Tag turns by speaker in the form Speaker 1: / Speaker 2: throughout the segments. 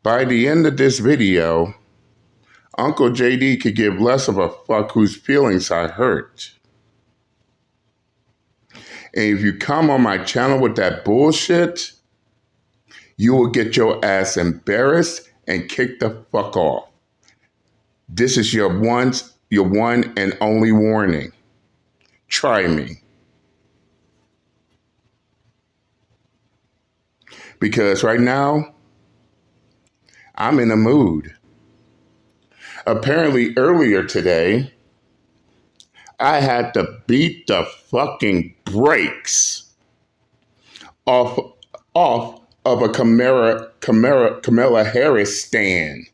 Speaker 1: By the end of this video, Uncle JD could give less of a fuck whose feelings I hurt. And if you come on my channel with that bullshit, you will get your ass embarrassed and kicked the fuck off. This is your one and only warning. Try me. Because right now, I'm in a mood. Apparently earlier today, I had to beat the fucking brakes off of a Kamala Harris stan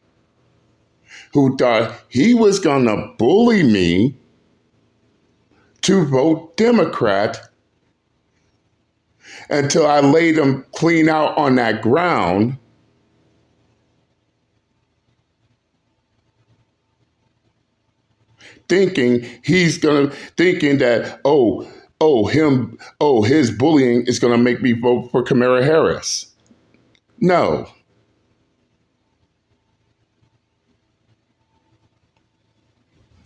Speaker 1: who thought he was gonna bully me to vote Democrat until I laid him clean out on that ground. Thinking that, his bullying is gonna make me vote for Kamala Harris. No.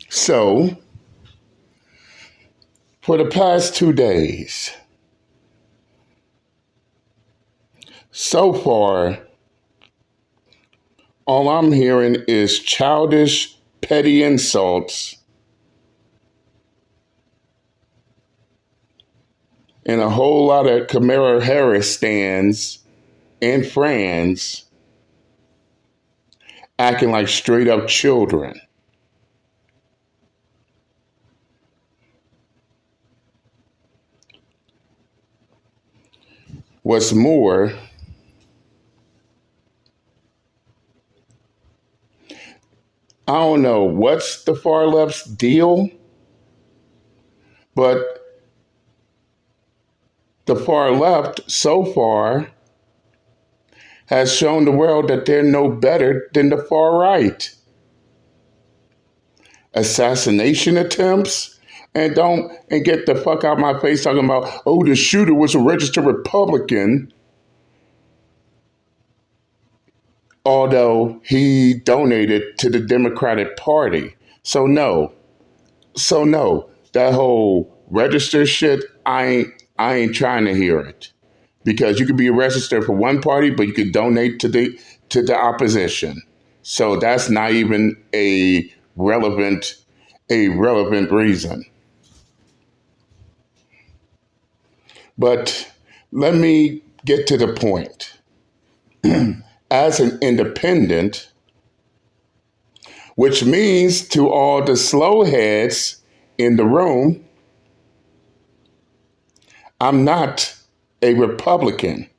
Speaker 1: So, for the past 2 days, so far, all I'm hearing is childish, petty insults and a whole lot of Kamala Harris stans and friends acting like straight up children. What's more, I don't know what's the far left's deal, but the far left so far has shown the world that they're no better than the far right. Assassination attempts, and get the fuck out my face talking about, the shooter was a registered Republican, although he donated to the Democratic Party. So no, that whole register shit, I ain't trying to hear it. Because you could be registered for one party, but you could donate to the opposition. So that's not even a relevant reason. But let me get to the point. As an independent, which means to all the slow heads in the room, I'm not a Republican.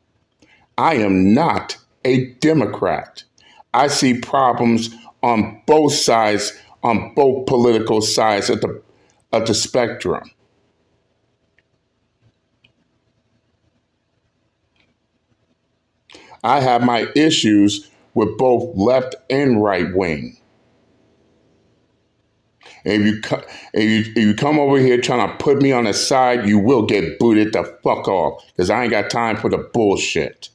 Speaker 1: I am not a Democrat. I see problems on both sides, on both political sides of the spectrum. I have my issues with both left and right wing. And if you come over here trying to put me on the side, you will get booted the fuck off, because I ain't got time for the bullshit.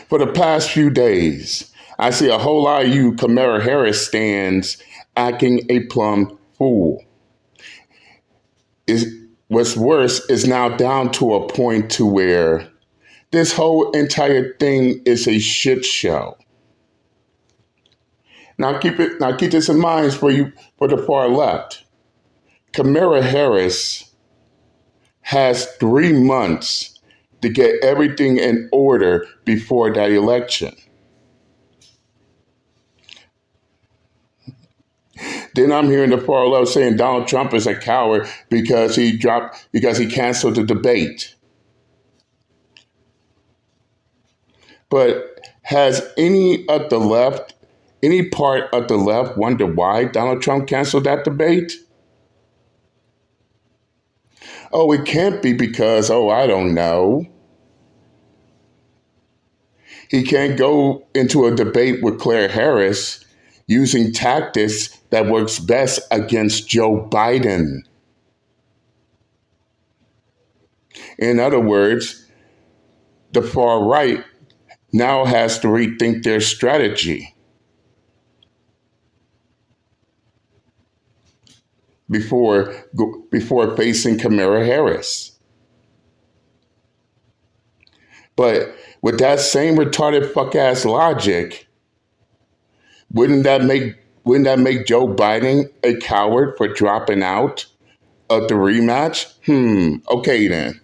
Speaker 1: For the past few days, I see a whole lot of you Kamala Harris stans acting a plumb fool. What's worse is now down to a point to where this whole entire thing is a shit show. Now keep this in mind for the far left. Kamala Harris has 3 months to get everything in order before that election. Then I'm hearing the far left saying Donald Trump is a coward because he canceled the debate. But has any part of the left wondered why Donald Trump canceled that debate? It can't be because, I don't know. He can't go into a debate with Claire Harris using tactics that works best against Joe Biden. In other words, the far right now has to rethink their strategy before facing Kamala Harris. But with that same retarded fuck ass logic, wouldn't that make Joe Biden a coward for dropping out of the rematch? Okay then.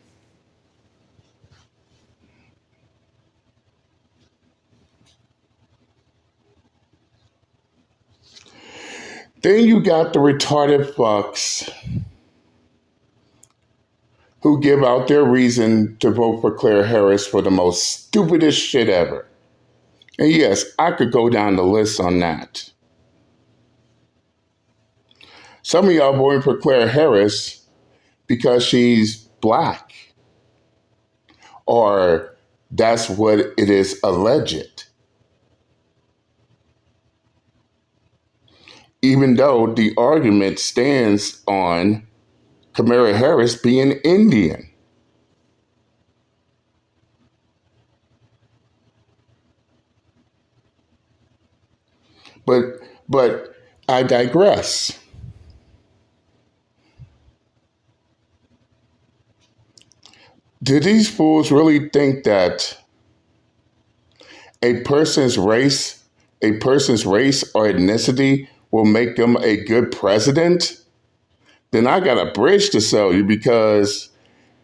Speaker 1: Then you got the retarded fucks who give out their reason to vote for Claire Harris for the most stupidest shit ever. And yes, I could go down the list on that. Some of y'all voting for Claire Harris because she's black, or that's what it is alleged. Even though the argument stands on Kamala Harris being Indian. But I digress. Do these fools really think that a person's race, or ethnicity will make them a good president? Then I got a bridge to sell you, because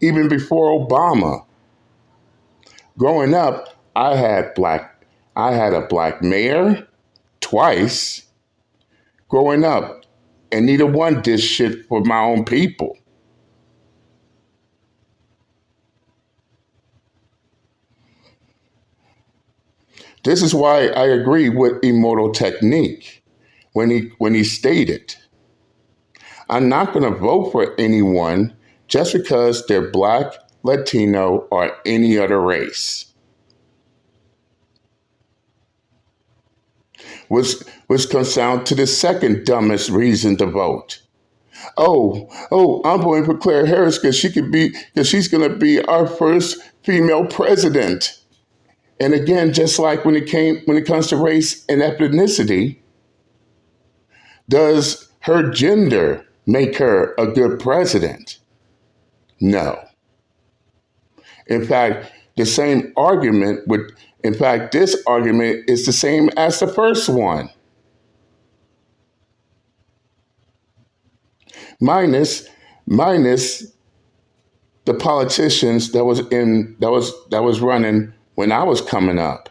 Speaker 1: even before Obama, growing up, I had a black mayor twice growing up, and neither one did shit for my own people. This is why I agree with Immortal Technique when he stated, I'm not going to vote for anyone just because they're black, Latino, or any other race. Which comes down to the second dumbest reason to vote. Oh, I'm voting for Claire Harris because she's going to be our first female president. And again, just like when it comes to race and ethnicity, does her gender make her a good president? No. In fact, this argument is the same as the first one. Minus the politicians that was running when I was coming up.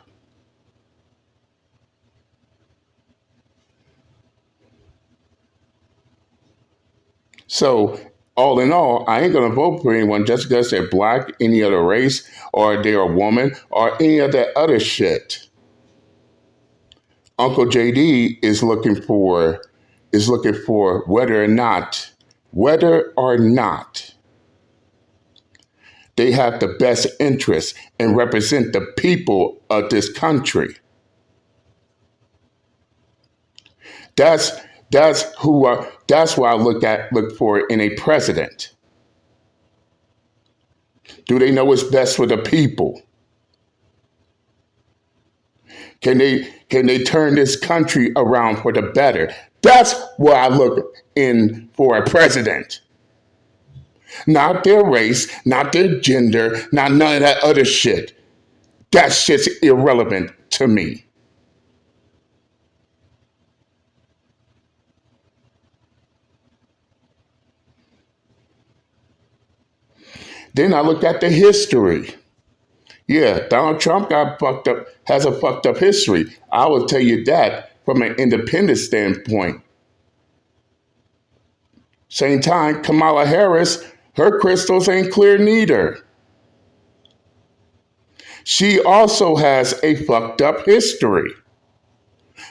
Speaker 1: So, all in all, I ain't going to vote for anyone just because they're black, any other race, or they're a woman, or any of that other shit. Uncle JD is looking for whether or not they have the best interests and represent the people of this country. That's what I look for in a president. Do they know what's best for the people? Can they turn this country around for the better? That's what I look in for a president. Not their race, not their gender, not none of that other shit. That shit's irrelevant to me. Then I look at the history. Yeah, Donald Trump has a fucked up history. I will tell you that from an independent standpoint. Same time, Kamala Harris, her crystals ain't clear neither. She also has a fucked up history.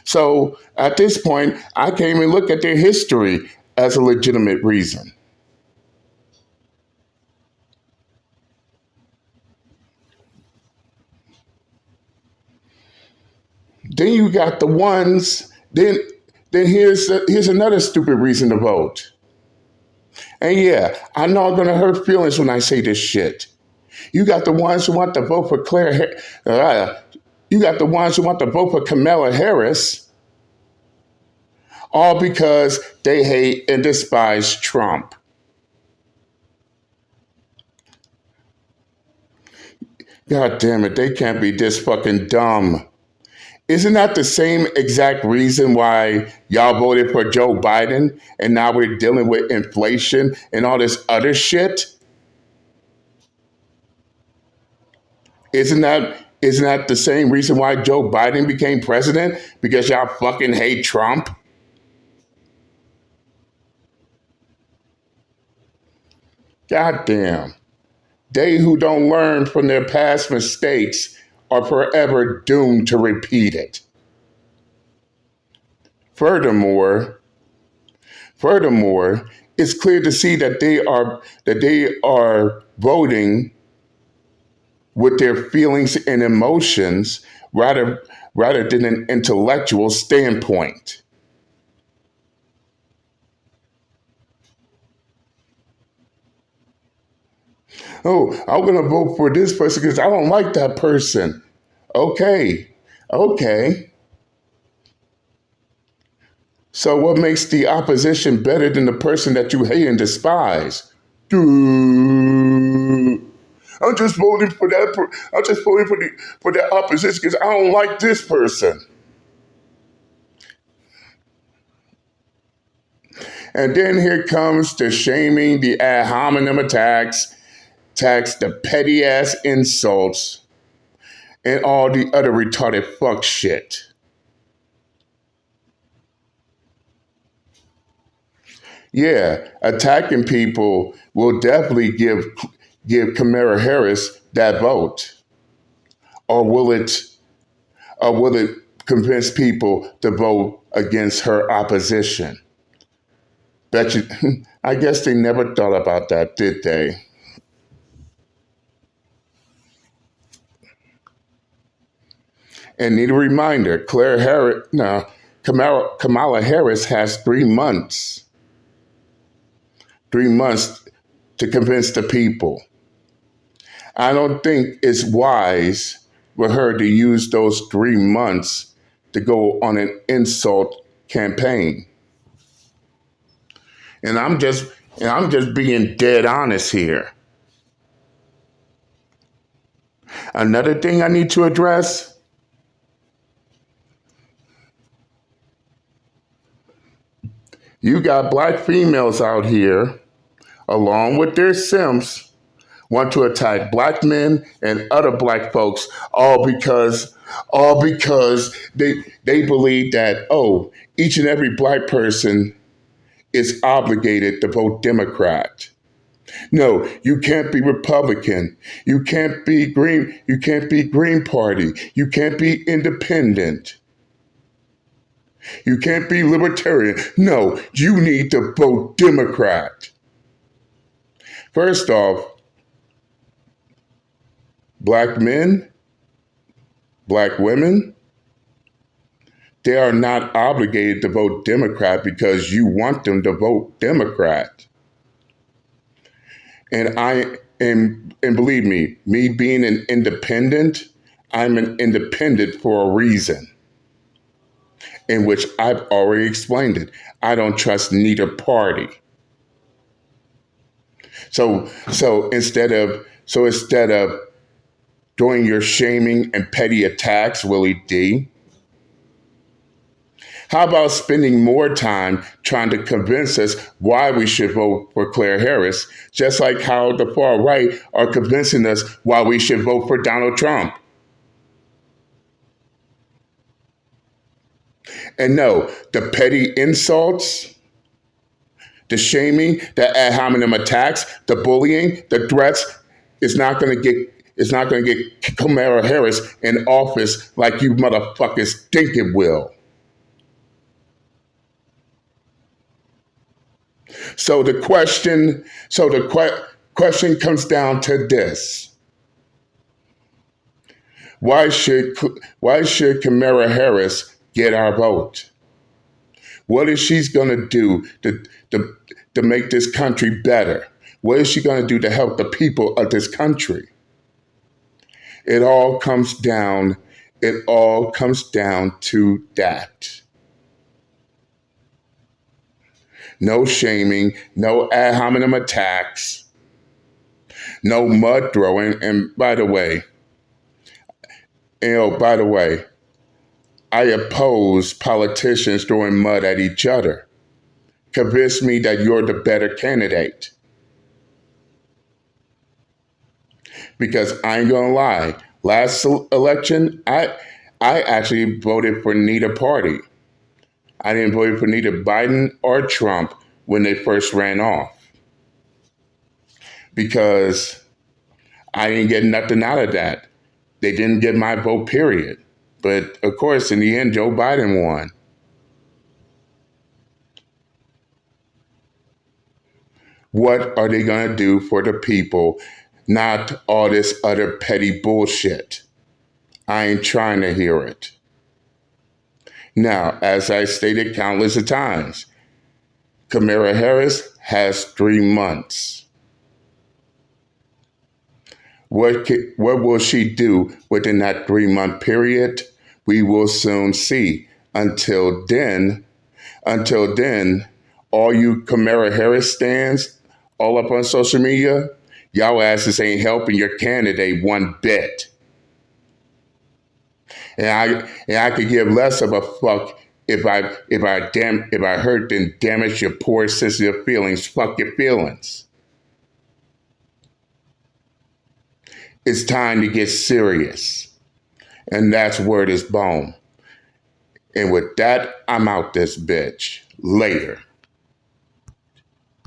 Speaker 1: So at this point, I can't even look at their history as a legitimate reason. Then you got the ones, then here's another stupid reason to vote. And yeah, I know I'm going to hurt feelings when I say this shit. You got the ones who want to vote for you got the ones who want to vote for Kamala Harris, all because they hate and despise Trump. God damn it, they can't be this fucking dumb. Isn't that the same exact reason why y'all voted for Joe Biden and now we're dealing with inflation and all this other shit? Isn't that the same reason why Joe Biden became president? Because y'all fucking hate Trump? God damn. They who don't learn from their past mistakes are forever doomed to repeat it. Furthermore, it's clear to see that they are voting with their feelings and emotions rather than an intellectual standpoint. Oh, I'm going to vote for this person because I don't like that person. Okay, okay. So what makes the opposition better than the person that you hate and despise? I'm just voting for that. I'm just voting for the opposition because I don't like this person. And then here comes the shaming, the ad hominem attacks, the petty ass insults, and all the other retarded fuck shit. Yeah, attacking people will definitely give Kamala Harris that vote, or will it convince people to vote against her opposition? Bet you. I guess they never thought about that, did they? And need a reminder: Kamala Harris has 3 months. 3 months to convince the people. I don't think it's wise for her to use those 3 months to go on an insult campaign. And I'm just being dead honest here. Another thing I need to address, you got black females out here, along with their simps, want to attack black men and other black folks all because they believe that, oh, each and every black person is obligated to vote Democrat. No, you can't be Republican. You can't be Green. You can't be Green Party. You can't be Independent. You can't be Libertarian. No, you need to vote Democrat. First off, black men, black women, they are not obligated to vote Democrat because you want them to vote Democrat. And believe me being an independent, I'm an independent for a reason, in which I've already explained it. I don't trust neither party. So instead of doing your shaming and petty attacks, Willie D, how about spending more time trying to convince us why we should vote for Claire Harris, just like how the far right are convincing us why we should vote for Donald Trump? And no, the petty insults, the shaming, the ad hominem attacks, the bullying, the threats is not going to get Kamala Harris in office like you motherfuckers think it will. So the question comes down to this: Why should Kamala Harris get our vote? What is she going to do to make this country better? What is she going to do to help the people of this country? It all comes down, it all comes down to that. No shaming, no ad hominem attacks, no mud throwing. And by the way, I oppose politicians throwing mud at each other. Convince me that you're the better candidate. Because I ain't gonna lie, last election, I actually voted for neither party. I didn't vote for neither Biden or Trump when they first ran off because I didn't get nothing out of that. They didn't get my vote, period. But of course, in the end, Joe Biden won. What are they going to do for the people? Not all this other petty bullshit. I ain't trying to hear it. Now, as I stated countless of times, Kamala Harris has 3 months. What will she do within that 3-month period? We will soon see. Until then, all you Kamala Harris stands all up on social media, y'all asses ain't helping your candidate one bit. And I could give less of a fuck if I hurt and damage your poor sensitive feelings. Fuck your feelings. It's time to get serious. And that's word is bone. And with that, I'm out this bitch. Later.